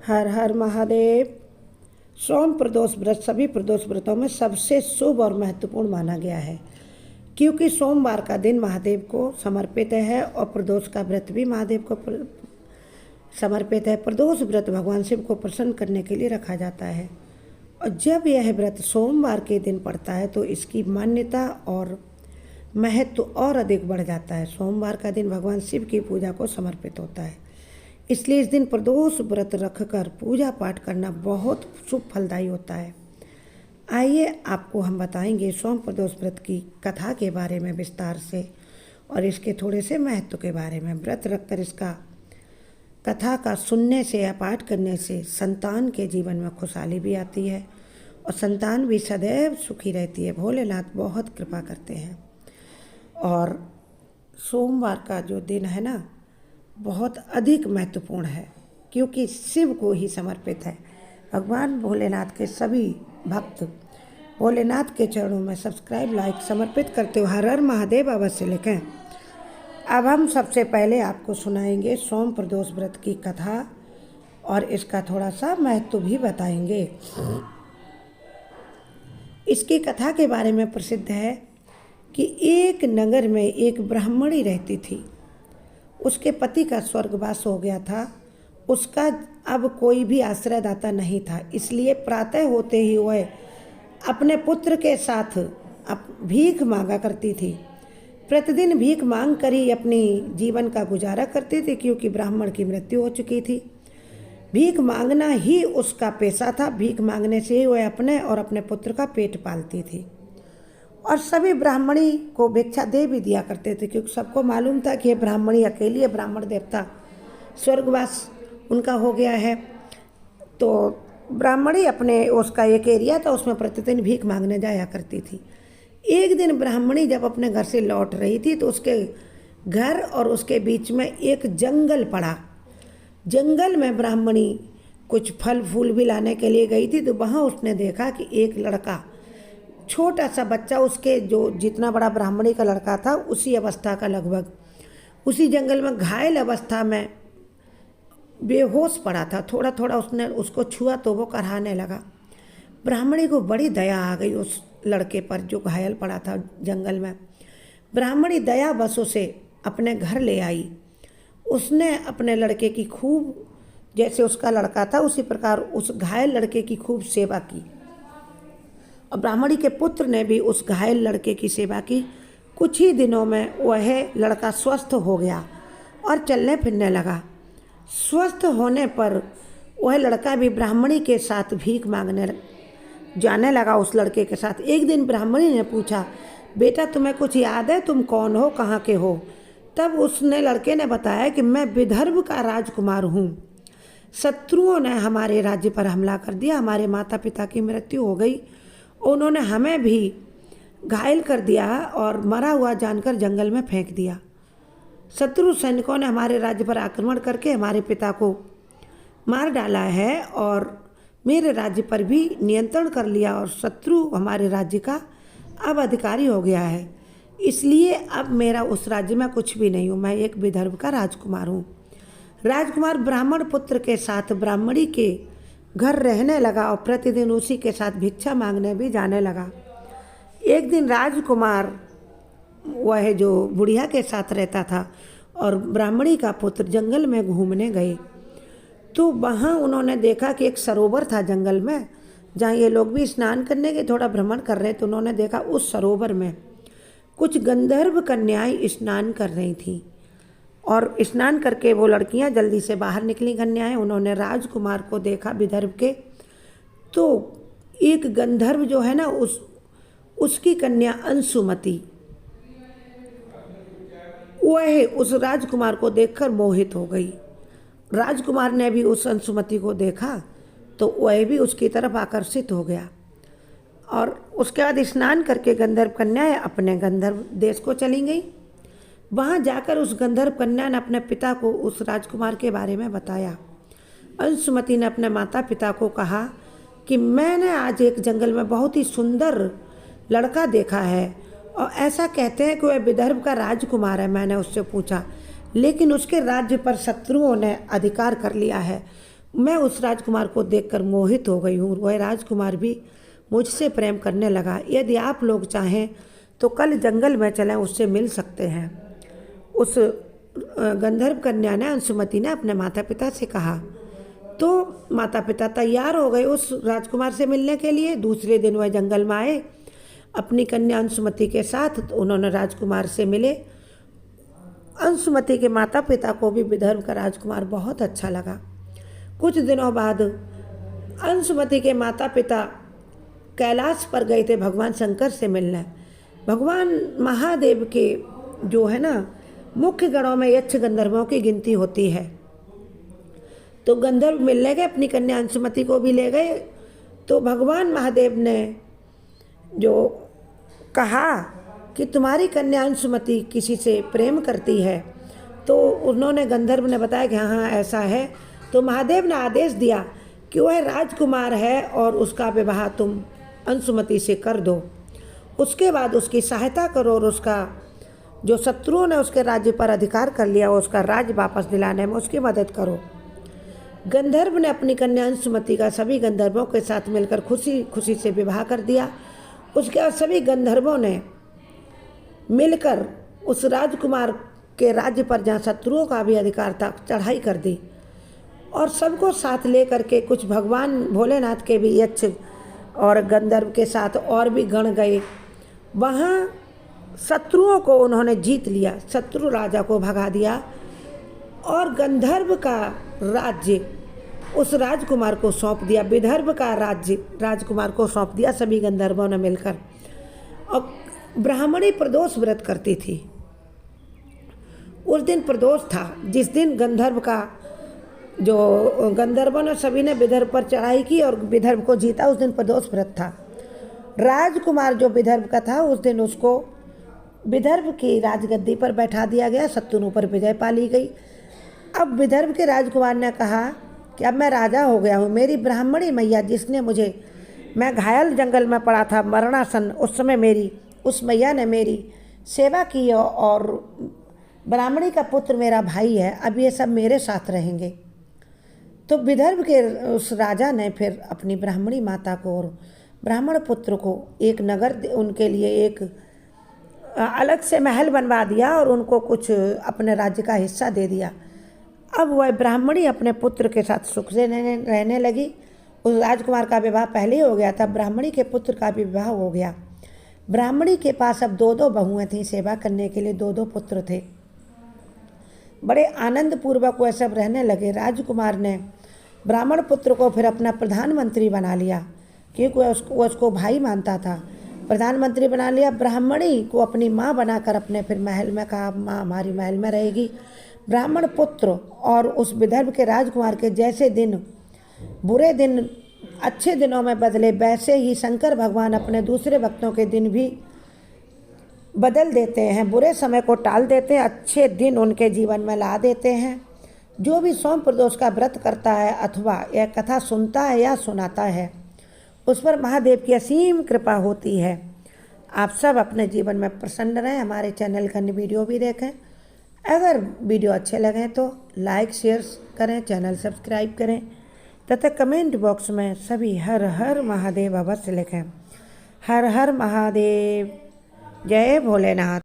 हर हर महादेव। सोम प्रदोष व्रत सभी प्रदोष व्रतों में सबसे शुभ और महत्वपूर्ण माना गया है, क्योंकि सोमवार का दिन महादेव को समर्पित है और प्रदोष का व्रत भी महादेव को समर्पित है। प्रदोष व्रत भगवान शिव को प्रसन्न करने के लिए रखा जाता है और जब यह व्रत सोमवार के दिन पड़ता है तो इसकी मान्यता और महत्व और अधिक बढ़ जाता है। सोमवार का दिन भगवान शिव की पूजा को समर्पित होता है, इसलिए इस दिन प्रदोष व्रत रखकर पूजा पाठ करना बहुत शुभ फलदायी होता है। आइए आपको हम बताएंगे सोम प्रदोष व्रत की कथा के बारे में विस्तार से और इसके थोड़े से महत्व के बारे में। व्रत रखकर इसका कथा का सुनने से या पाठ करने से संतान के जीवन में खुशहाली भी आती है और संतान भी सदैव सुखी रहती है। भोलेनाथ बहुत कृपा करते हैं और सोमवार का जो दिन है ना, बहुत अधिक महत्वपूर्ण है क्योंकि शिव को ही समर्पित है। भगवान भोलेनाथ के सभी भक्त भोलेनाथ के चरणों में सब्सक्राइब लाइक समर्पित करते हुए हर हर महादेव अवश्य लिखें। अब हम सबसे पहले आपको सुनाएंगे सोम प्रदोष व्रत की कथा और इसका थोड़ा सा महत्व भी बताएंगे। इसकी कथा के बारे में प्रसिद्ध है कि एक नगर में एक ब्राह्मणी रहती थी। उसके पति का स्वर्गवास हो गया था। उसका अब कोई भी आश्रयदाता नहीं था, इसलिए प्रातः होते ही वह अपने पुत्र के साथ भीख मांगा करती थी। प्रतिदिन भीख मांग कर ही अपनी जीवन का गुजारा करती थी, क्योंकि ब्राह्मण की मृत्यु हो चुकी थी। भीख मांगना ही उसका पेशा था। भीख मांगने से ही वह अपने और अपने पुत्र का पेट पालती थी और सभी ब्राह्मणी को भिक्षा दे भी दिया करते थे, क्योंकि सबको मालूम था कि ये ब्राह्मणी अकेली है, ब्राह्मण देवता स्वर्गवास उनका हो गया है। तो ब्राह्मणी अपने उसका एक एरिया था, उसमें प्रतिदिन भीख मांगने जाया करती थी। एक दिन ब्राह्मणी जब अपने घर से लौट रही थी तो उसके घर और उसके बीच में एक जंगल पड़ा। जंगल में ब्राह्मणी कुछ फल फूल भी लाने के लिए गई थी, तो वहाँ उसने देखा कि एक लड़का, छोटा सा बच्चा, उसके जो जितना बड़ा ब्राह्मणी का लड़का था उसी अवस्था का लगभग, उसी जंगल में घायल अवस्था में बेहोश पड़ा था। थोड़ा थोड़ा उसने उसको छुआ तो वो कराहने लगा। ब्राह्मणी को बड़ी दया आ गई उस लड़के पर जो घायल पड़ा था जंगल में। ब्राह्मणी दया बस उसे अपने घर ले आई। उसने अपने लड़के की खूब, जैसे उसका लड़का था उसी प्रकार उस घायल लड़के की खूब सेवा की और ब्राह्मणी के पुत्र ने भी उस घायल लड़के की सेवा की। कुछ ही दिनों में वह लड़का स्वस्थ हो गया और चलने फिरने लगा। स्वस्थ होने पर वह लड़का भी ब्राह्मणी के साथ भीख मांगने जाने लगा उस लड़के के साथ। एक दिन ब्राह्मणी ने पूछा, बेटा तुम्हें कुछ याद है, तुम कौन हो, कहाँ के हो? तब उसने लड़के ने बताया कि मैं विदर्भ का राजकुमार हूँ। शत्रुओं ने हमारे राज्य पर हमला कर दिया, हमारे माता पिता की मृत्यु हो गई, उन्होंने हमें भी घायल कर दिया और मरा हुआ जानकर जंगल में फेंक दिया। शत्रु सैनिकों ने हमारे राज्य पर आक्रमण करके हमारे पिता को मार डाला है और मेरे राज्य पर भी नियंत्रण कर लिया और शत्रु हमारे राज्य का अब अधिकारी हो गया है। इसलिए अब मेरा उस राज्य में कुछ भी नहीं हूँ, मैं एक विदर्भ का राजकुमार हूँ। राजकुमार ब्राह्मण पुत्र के साथ ब्राह्मणी के घर रहने लगा और प्रतिदिन उसी के साथ भिक्षा मांगने भी जाने लगा। एक दिन राजकुमार वह जो बुढ़िया के साथ रहता था और ब्राह्मणी का पुत्र जंगल में घूमने गए, तो वहाँ उन्होंने देखा कि एक सरोवर था जंगल में, जहाँ ये लोग भी स्नान करने के थोड़ा भ्रमण कर रहे थे। उन्होंने देखा उस सरोवर में कुछ गंधर्व कन्याएं स्नान कर रही थीं और स्नान करके वो लड़कियां जल्दी से बाहर निकली कन्याएं। उन्होंने राजकुमार को देखा विदर्भ के, तो एक गंधर्व जो है ना उसकी कन्या अंशुमति, वह उस राजकुमार को देखकर मोहित हो गई। राजकुमार ने भी उस अंशुमति को देखा तो वह भी उसकी तरफ आकर्षित हो गया और उसके बाद स्नान करके गंधर्व कन्याएं अपने गंधर्व देश को चली गई। वहाँ जाकर उस गंधर्व कन्या ने अपने पिता को उस राजकुमार के बारे में बताया। अंशुमति ने अपने माता पिता को कहा कि मैंने आज एक जंगल में बहुत ही सुंदर लड़का देखा है और ऐसा कहते हैं कि वह विदर्भ का राजकुमार है। मैंने उससे पूछा, लेकिन उसके राज्य पर शत्रुओं ने अधिकार कर लिया है। मैं उस राजकुमार को देखकर मोहित हो गई हूँ। वह राजकुमार भी मुझसे प्रेम करने लगा। यदि आप लोग चाहें तो कल जंगल में चलें, उससे मिल सकते हैं। उस गंधर्व कन्या ने, अंशुमति ने अपने माता पिता से कहा। तो माता पिता तैयार हो गए उस राजकुमार से मिलने के लिए। दूसरे दिन वह जंगल में आए अपनी कन्या अंशुमति के साथ। तो उन्होंने राजकुमार से मिले। अंशुमति के माता पिता को भी विदर्भ का राजकुमार बहुत अच्छा लगा। कुछ दिनों बाद अंशुमति के माता पिता कैलाश पर गए थे भगवान शंकर से मिलने। भगवान महादेव के जो है ना मुख्य गणों में यक्ष गंधर्वों की गिनती होती है। तो गंधर्व मिलने गए, अपनी कन्या अंशुमति को भी ले गए। तो भगवान महादेव ने जो कहा कि तुम्हारी कन्या अंशुमति किसी से प्रेम करती है, तो उन्होंने, गंधर्व ने बताया कि हाँ ऐसा है। तो महादेव ने आदेश दिया कि वह राजकुमार है और उसका विवाह तुम अंशुमति से कर दो। उसके बाद उसकी सहायता करो और उसका जो शत्रुओं ने उसके राज्य पर अधिकार कर लिया, उसका राज्य वापस दिलाने में उसकी मदद करो। गंधर्व ने अपनी कन्या अंशुमति का सभी गंधर्वों के साथ मिलकर खुशी खुशी से विवाह कर दिया। उसके बाद सभी गंधर्वों ने मिलकर उस राजकुमार के राज्य पर, जहाँ शत्रुओं का भी अधिकार था, चढ़ाई कर दी। और सबको साथ ले करके कुछ भगवान भोलेनाथ के भी यक्ष और गंधर्व के साथ और भी गण गए। वहाँ शत्रुओं को उन्होंने जीत लिया, शत्रु राजा को भगा दिया और गंधर्व का राज्य उस राजकुमार को सौंप दिया। विदर्भ का राज्य राजकुमार को सौंप दिया सभी गंधर्वों ने मिलकर। और ब्राह्मणी प्रदोष व्रत करती थी। उस दिन प्रदोष था, जिस दिन गंधर्व का जो गंधर्वों ने सभी ने विदर्भ पर चढ़ाई की और विदर्भ को जीता, उस दिन प्रदोष व्रत था। राजकुमार जो विदर्भ का था, उस दिन उसको विदर्भ की राजगद्दी पर बैठा दिया गया। शत्रुओं पर विजय पा ली गई। अब विदर्भ के राजकुमार ने कहा कि अब मैं राजा हो गया हूँ। मेरी ब्राह्मणी मैया, जिसने मुझे, मैं घायल जंगल में पड़ा था मरणासन, उस समय उस मैया ने मेरी सेवा की और ब्राह्मणी का पुत्र मेरा भाई है, अब ये सब मेरे साथ रहेंगे। तो विदर्भ के उस राजा ने फिर अपनी ब्राह्मणी माता को और ब्राह्मण पुत्र को एक नगर, उनके लिए एक अलग से महल बनवा दिया और उनको कुछ अपने राज्य का हिस्सा दे दिया। अब वह ब्राह्मणी अपने पुत्र के साथ सुख से रहने लगी। उस राजकुमार का विवाह पहले ही हो गया था, ब्राह्मणी के पुत्र का भी विवाह हो गया। ब्राह्मणी के पास अब 2-2 बहुएं थीं, सेवा करने के लिए 2-2 पुत्र थे। बड़े आनंद पूर्वक वह सब रहने लगे। राजकुमार ने ब्राह्मण पुत्र को फिर अपना प्रधानमंत्री बना लिया, क्योंकि वह उसको भाई मानता था। प्रधानमंत्री बना लिया। ब्राह्मणी को अपनी माँ बनाकर अपने फिर महल में कहा, माँ हमारी महल में रहेगी। ब्राह्मण पुत्र और उस विदर्भ के राजकुमार के जैसे दिन बुरे दिन अच्छे दिनों में बदले, वैसे ही शंकर भगवान अपने दूसरे भक्तों के दिन भी बदल देते हैं। बुरे समय को टाल देते हैं, अच्छे दिन उनके जीवन में ला देते हैं। जो भी सोम प्रदोष का व्रत करता है अथवा यह कथा सुनता है या सुनाता है, उस पर महादेव की असीम कृपा होती है। आप सब अपने जीवन में प्रसन्न रहें। हमारे चैनल का वीडियो भी देखें। अगर वीडियो अच्छे लगें तो लाइक शेयर करें, चैनल सब्सक्राइब करें तथा कमेंट बॉक्स में सभी हर हर महादेव अवश्य लिखें। हर हर महादेव। जय भोलेनाथ।